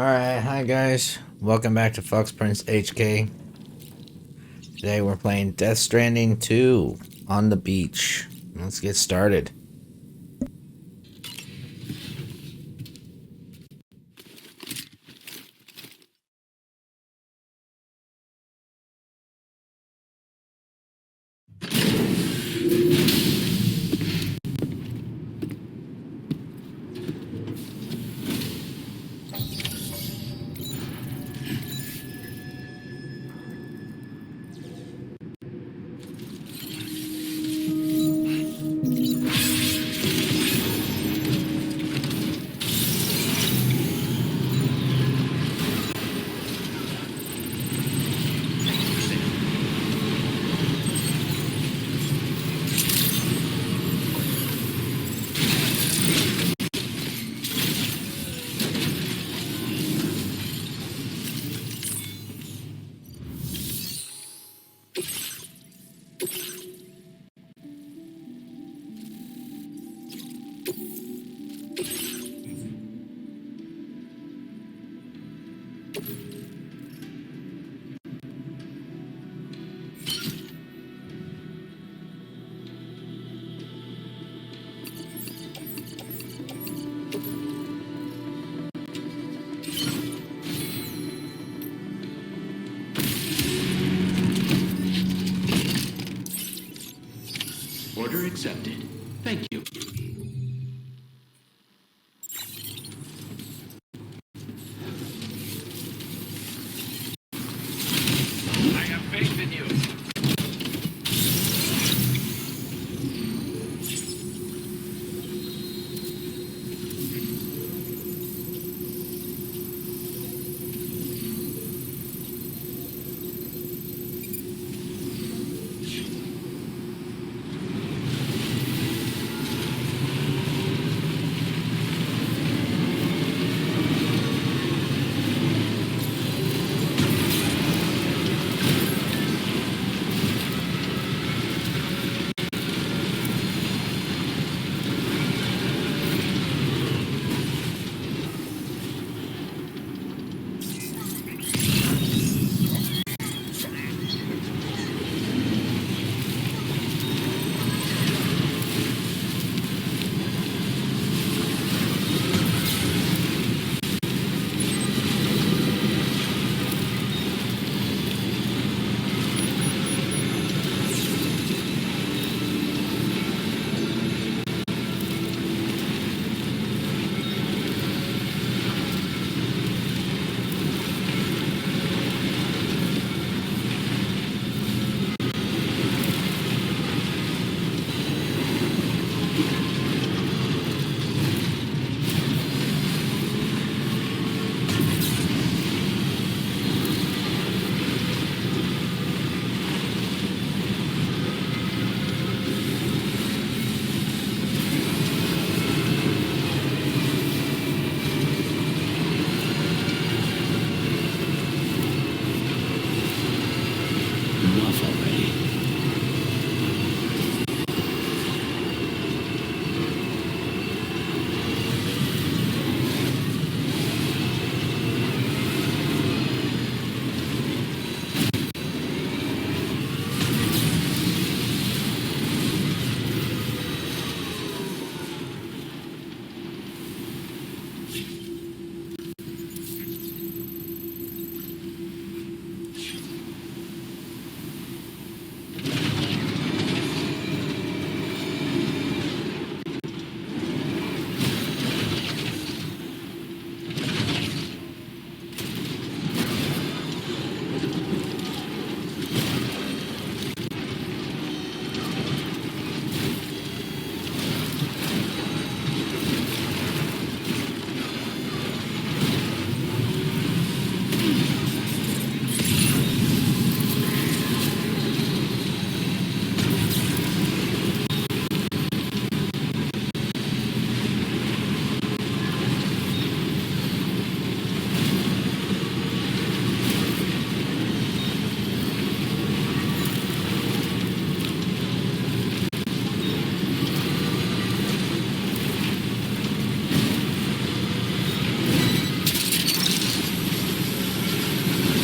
Alright, hi guys. Welcome back to foxprince HK. Today we're playing Death Stranding 2 on the beach. Let's get started. Order accepted. Thank you. I have faith in you. Enough already.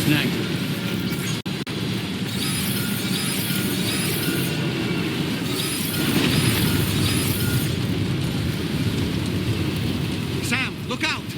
Snag. Sam, look out!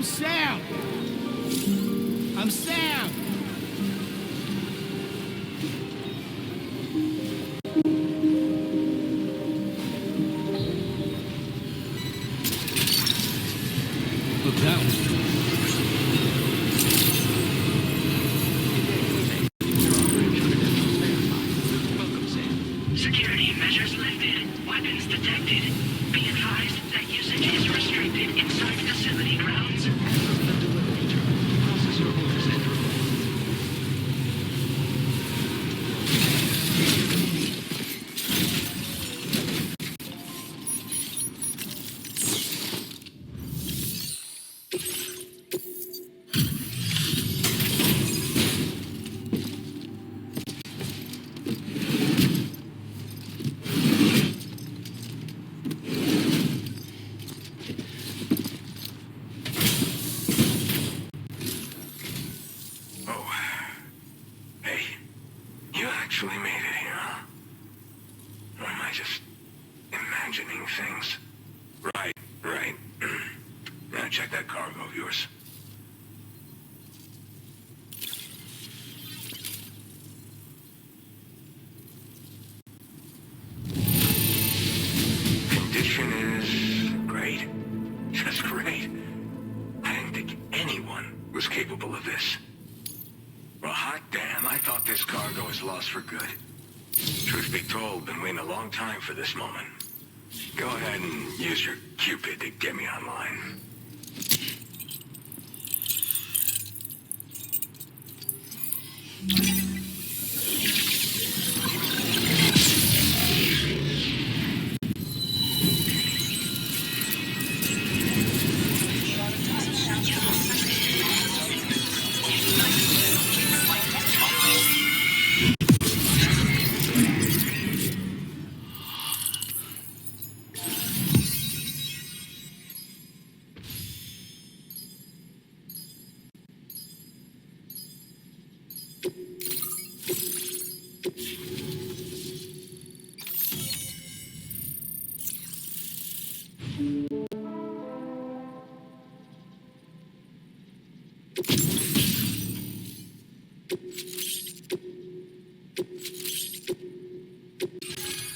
name's Sam. I'm Sam. Look, that was Welcome, Sam. Security measures lifted. Weapons detected. Be advised that usage is restricted inside facility grounds. The delivery terminal. Process your orders and report. Oh. Hey, you actually made it here, huh? Or am I just imagining things? Right. Now check that cargo of yours. Condition is great. Just great. I didn't think anyone was capable of this. Well, hot damn, I thought this cargo was lost for good. Truth be told, been waiting a long time for this moment. Go ahead and use your Cupid to get me online.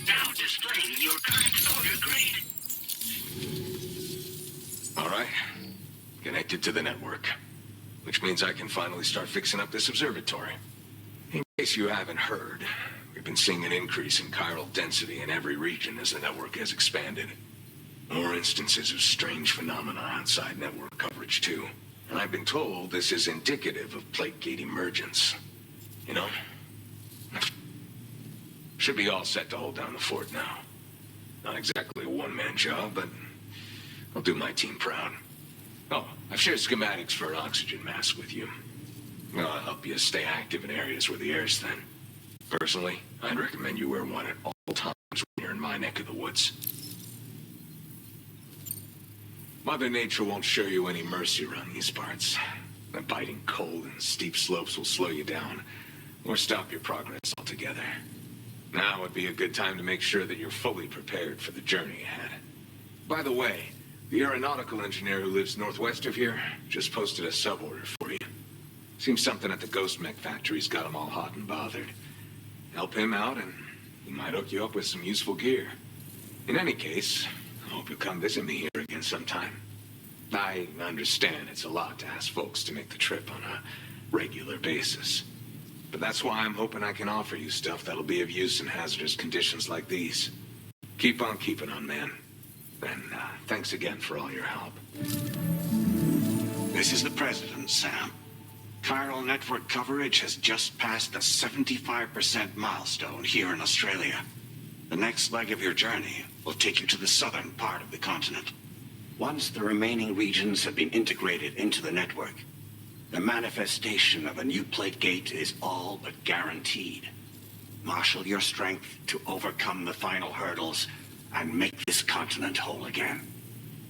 Now displaying your current order grade. All right. Connected to the network. Which means I can finally start fixing up this observatory. In case you haven't heard, we've been seeing an increase in chiral density in every region as the network has expanded. More instances of strange phenomena outside network coverage, too. And I've been told this is indicative of plate gate emergence. You know? Should be all set to hold down the fort now. Not exactly a one-man job, but I'll do my team proud. Oh, I've shared schematics for an oxygen mask with you. I'll help you stay active in areas where the air's thin. Personally, I'd recommend you wear one at all times when you're in my neck of the woods. Mother Nature won't show you any mercy around these parts. The biting cold and steep slopes will slow you down, or stop your progress altogether. Now would be a good time to make sure that you're fully prepared for the journey ahead. By the way, the aeronautical engineer who lives northwest of here just posted a sub-order for you. Seems something at the Ghost Mech factory's got him all hot and bothered. Help him out and he might hook you up with some useful gear. In any case, I hope you'll come visit me here again sometime. I understand it's a lot to ask folks to make the trip on a regular basis. But that's why I'm hoping I can offer you stuff that'll be of use in hazardous conditions like these. Keep on keeping on, man. And thanks again for all your help. This is the President, Sam. Chiral network coverage has just passed the 75% milestone here in Australia. The next leg of your journey will take you to the southern part of the continent. Once the remaining regions have been integrated into the network, the manifestation of a new plate gate is all but guaranteed. Marshal your strength to overcome the final hurdles and make this continent whole again.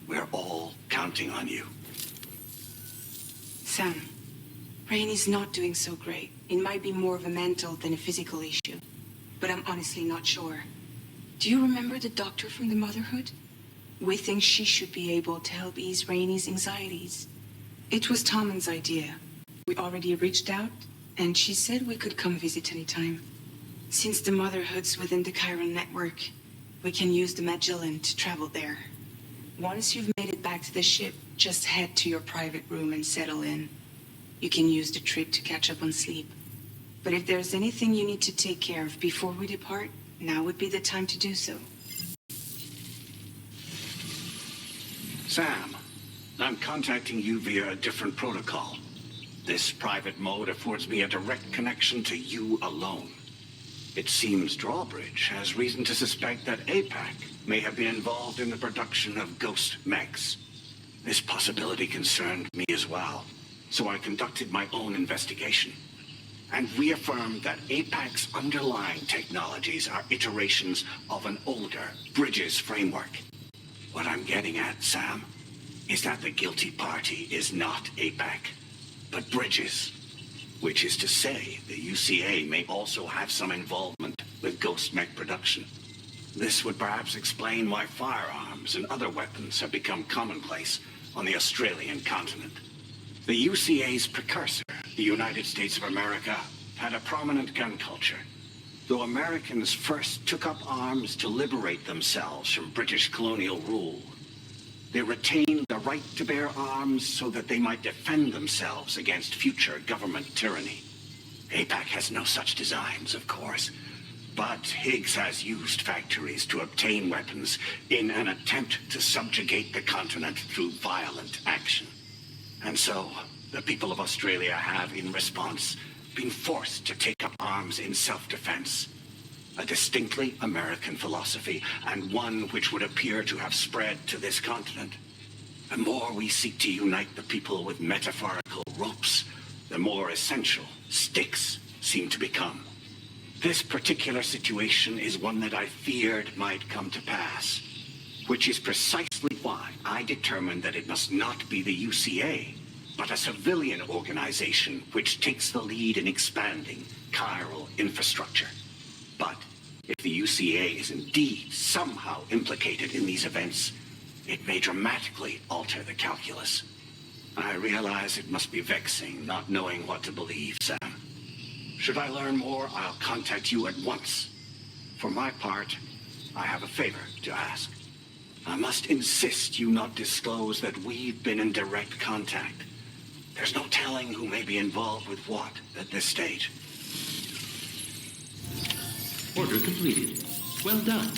We're all counting on you. Sam, Rainy's not doing so great. It might be more of a mental than a physical issue, but I'm honestly not sure. Do you remember the doctor from the Motherhood? We think she should be able to help ease Rainy's anxieties. It was Tommen's idea. We already reached out, and she said we could come visit anytime. Since the Motherhood's within the Chiron network, we can use the Magellan to travel there. Once you've made it back to the ship, just head to your private room and settle in. You can use the trip to catch up on sleep. But if there's anything you need to take care of before we depart, now would be the time to do so. Sam, I'm contacting you via a different protocol. This private mode affords me a direct connection to you alone. It seems Drawbridge has reason to suspect that APAC may have been involved in the production of ghost mechs. This possibility concerned me as well, so I conducted my own investigation and reaffirmed that APAC's underlying technologies are iterations of an older Bridges framework. What I'm getting at, Sam, is that the guilty party is not APAC, but Bridges. Which is to say, the UCA may also have some involvement with ghost mech production. This would perhaps explain why firearms and other weapons have become commonplace on the Australian continent. The UCA's precursor, the United States of America, had a prominent gun culture. Though Americans first took up arms to liberate themselves from British colonial rule, they retained the right to bear arms so that they might defend themselves against future government tyranny. APAC has no such designs, of course, but Higgs has used factories to obtain weapons in an attempt to subjugate the continent through violent action. And so, the people of Australia have, in response, been forced to take up arms in self-defense. A distinctly American philosophy, and one which would appear to have spread to this continent. The more we seek to unite the people with metaphorical ropes, the more essential sticks seem to become. This particular situation is one that I feared might come to pass, which is precisely why I determined that it must not be the UCA, but a civilian organization which takes the lead in expanding chiral infrastructure. But if the UCA is indeed somehow implicated in these events, it may dramatically alter the calculus. I realize it must be vexing not knowing what to believe, Sam. Should I learn more, I'll contact you at once. For my part, I have a favor to ask. I must insist you not disclose that we've been in direct contact. There's no telling who may be involved with what at this stage. Order completed. Well done.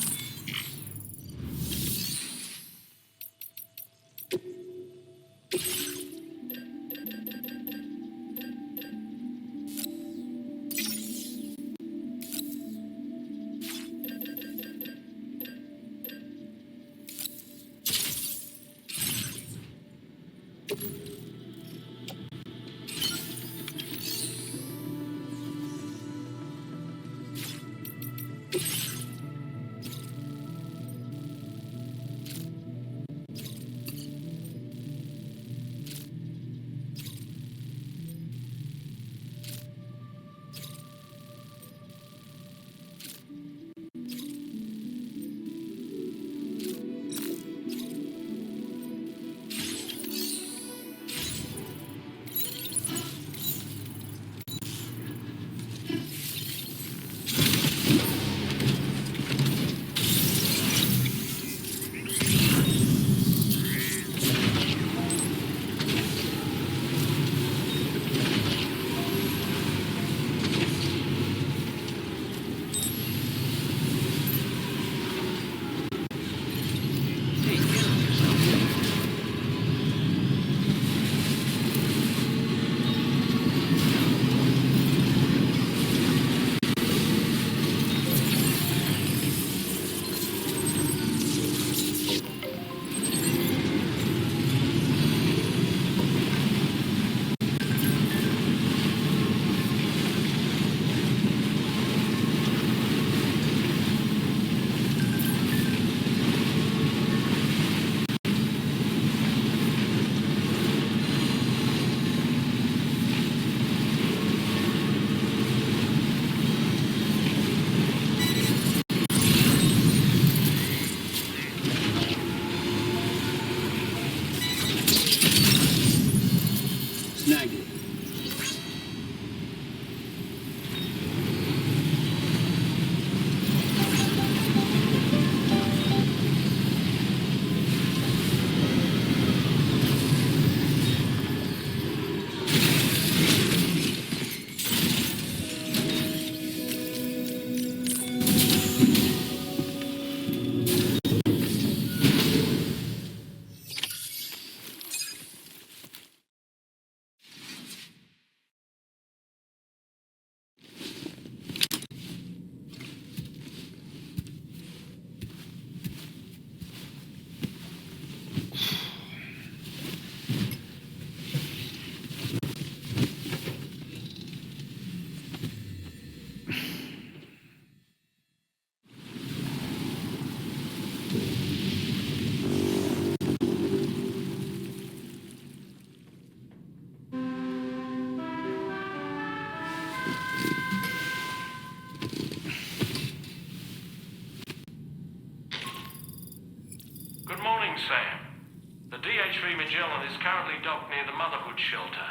CHV Magellan is currently docked near the Motherhood shelter.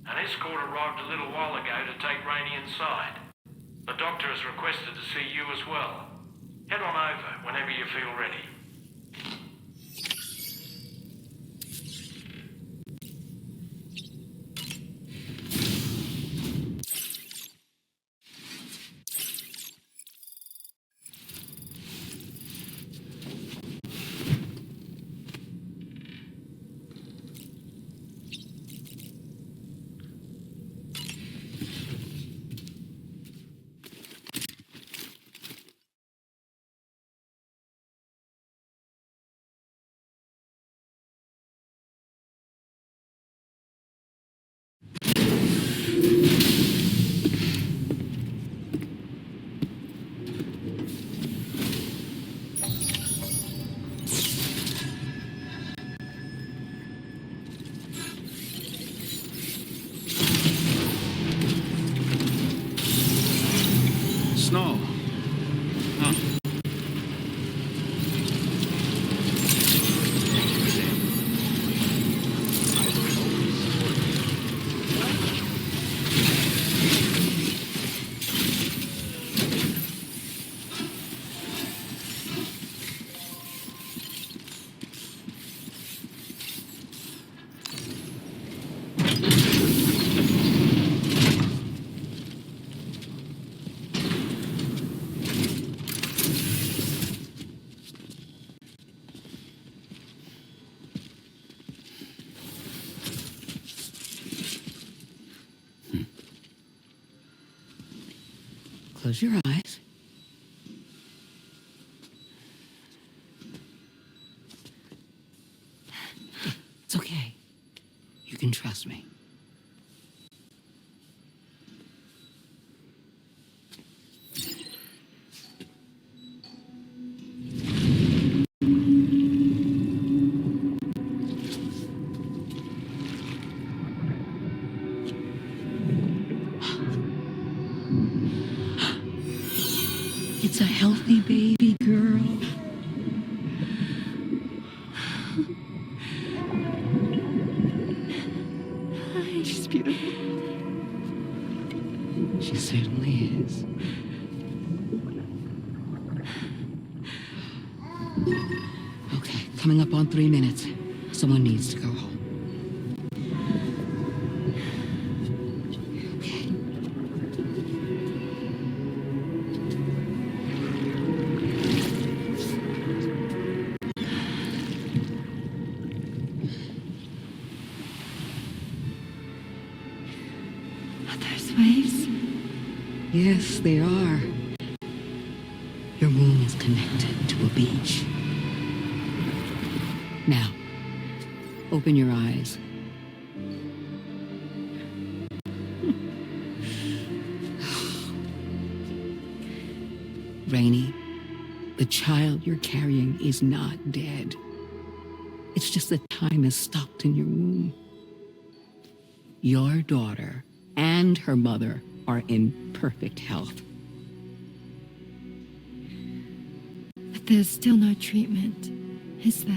An escort arrived a little while ago to take Rainey inside. The doctor has requested to see you as well. Head on over whenever you feel ready. Snow. Huh. Close your eyes. It's okay. You can trust me. It's a healthy baby girl. She's beautiful. She certainly is. Okay, coming up on 3 minutes. Someone needs to go home. Yes, they are. Your womb is connected to a beach. Now, open your eyes. Rainey, the child you're carrying is not dead. It's just that time has stopped in your womb. Your daughter and her mother are in perfect health. But there's still no treatment, is there?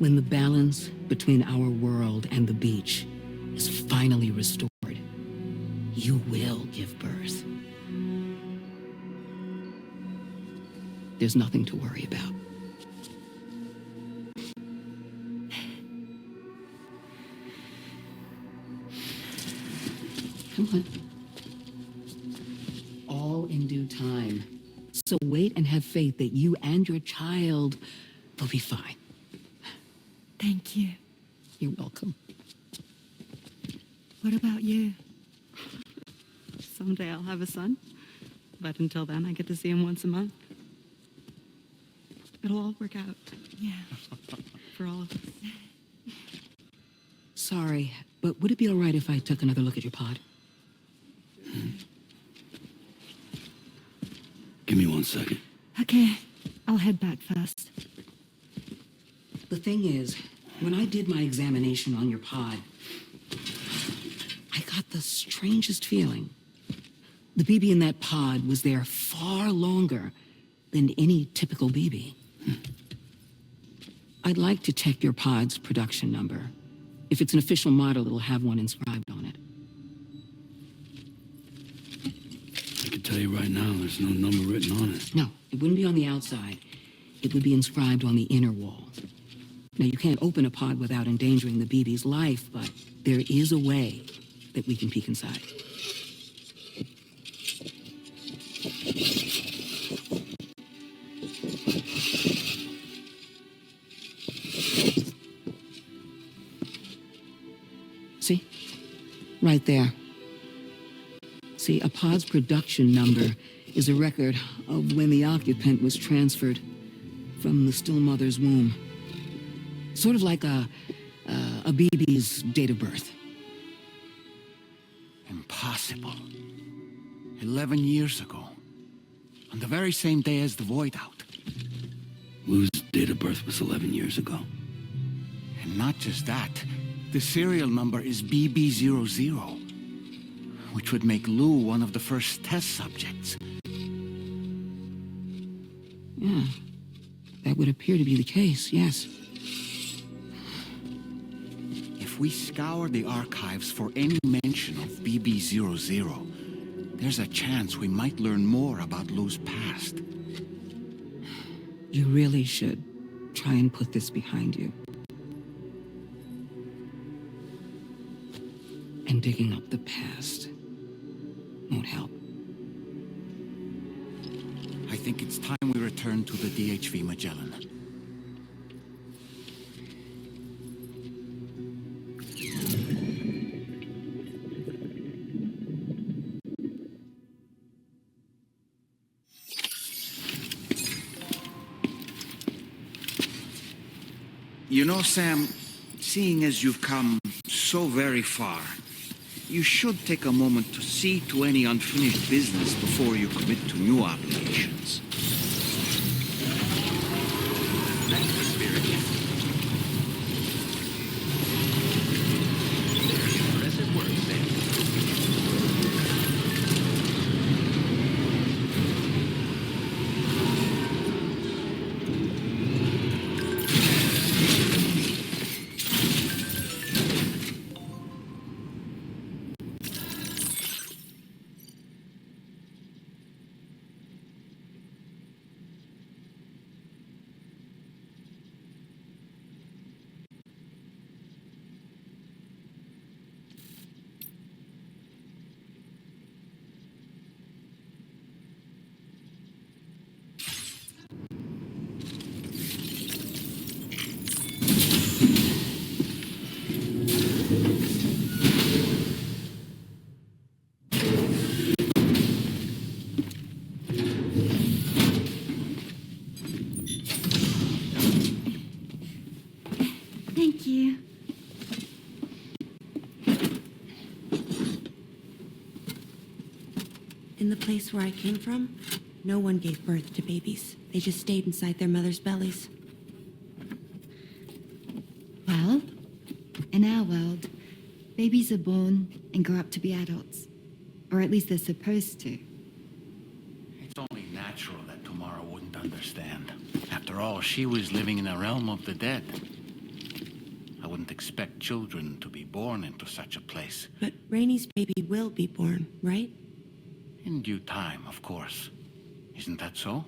When the balance between our world and the beach is finally restored, you will give birth. There's nothing to worry about. Come on. All in due time. So wait and have faith that you and your child will be fine. Thank you. You're welcome. What about you? Someday I'll have a son, but until then I get to see him once a month. It'll all work out. Yeah. For all of us. Sorry, but would it be all right if I took another look at your pod? Give me 1 second. Okay, I'll head back first. The thing is, when I did my examination on your pod, I got the strangest feeling. The BB in that pod was there far longer than any typical BB. I'd like to check your pod's production number. If it's an official model, it'll have one inscribed on it. I can tell you right now, there's no number written on it. No, it wouldn't be on the outside. It would be inscribed on the inner wall. Now, you can't open a pod without endangering the BB's life, but there is a way that we can peek inside. See? Right there. See, a pod's production number is a record of when the occupant was transferred from the still mother's womb. Sort of like a BB's date of birth. Impossible. 11 years ago. On the very same day as the void out. Lou's date of birth was 11 years ago. And not just that. The serial number is BB00. Which would make Lou one of the first test subjects. Yeah. That would appear to be the case, yes. If we scour the archives for any mention of BB00, there's a chance we might learn more about Lou's past. You really should try and put this behind you. And digging up the past won't help. I think it's time we return to the DHV Magellan. You know, Sam, seeing as you've come so very far, you should take a moment to see to any unfinished business before you commit to new obligations. That's the spirit. Very impressive work, Sam. Thank you. In the place where I came from, no one gave birth to babies. They just stayed inside their mother's bellies. Well, in our world, babies are born and grow up to be adults. Or at least they're supposed to. It's only natural that Tamara wouldn't understand. After all, she was living in a realm of the dead. I wouldn't expect children to be born into such a place. But Rainey's baby will be born, right? In due time, of course. Isn't that so?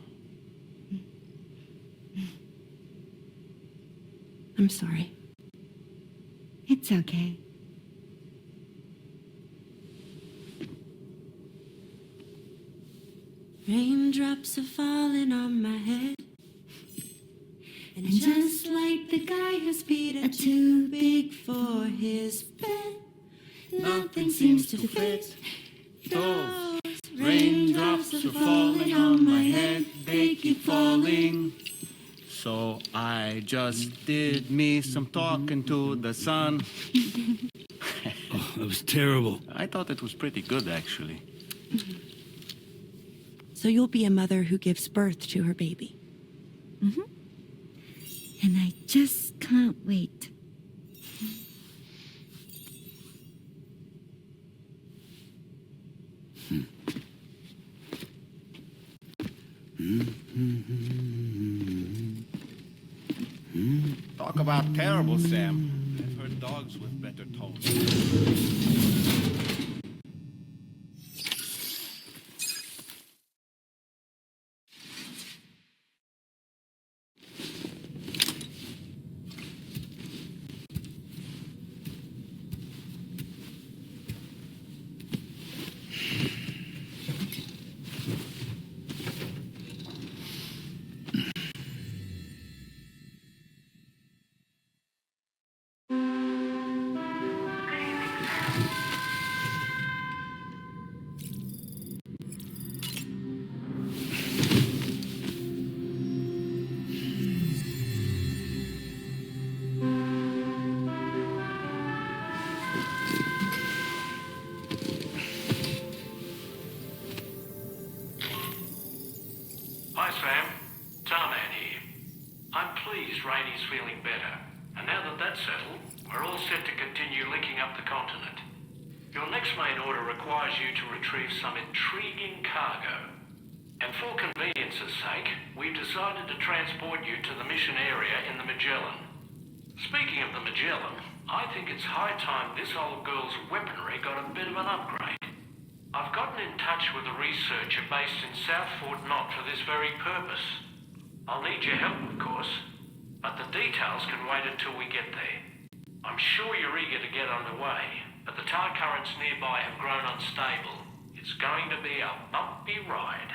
I'm sorry. It's okay. Raindrops are falling on my head. And just like the guy whose feet are too big for his bed, nothing seems to fit. Those raindrops are falling on my head, they keep falling. So I just did me some talking to the sun. Oh, that was terrible. I thought it was pretty good, actually. So you'll be a mother who gives birth to her baby. Mm-hmm. And I just can't wait. Talk about terrible, Sam. I've heard dogs with better tones. Hi, Sam. Tarman here. I'm pleased Rainey's feeling better. And now that that's settled, we're all set to continue linking up the continent. Your next main order requires you to retrieve some intriguing cargo. And for convenience's sake, we've decided to transport you to the mission area in the Magellan. Speaking of the Magellan, I think it's high time this old girl's weaponry got a bit of an upgrade. I've gotten in touch with a researcher based in South Fort Knott for this very purpose. I'll need your help, of course, but the details can wait until we get there. I'm sure you're eager to get underway, but the tar currents nearby have grown unstable. It's going to be a bumpy ride.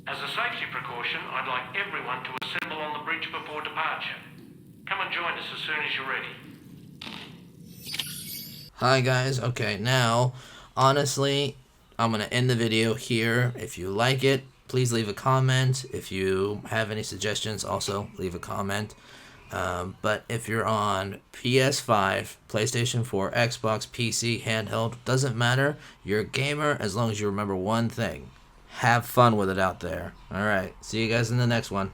As a safety precaution, I'd like everyone to assemble on the bridge before departure. Come and join us as soon as you're ready. Hi guys, okay, now, honestly, I'm going to end the video here. If you like it, please leave a comment. If you have any suggestions, also leave a comment. But if you're on PS5, PlayStation 4, Xbox, PC, handheld, doesn't matter. You're a gamer as long as you remember one thing. Have fun with it out there. Alright, see you guys in the next one.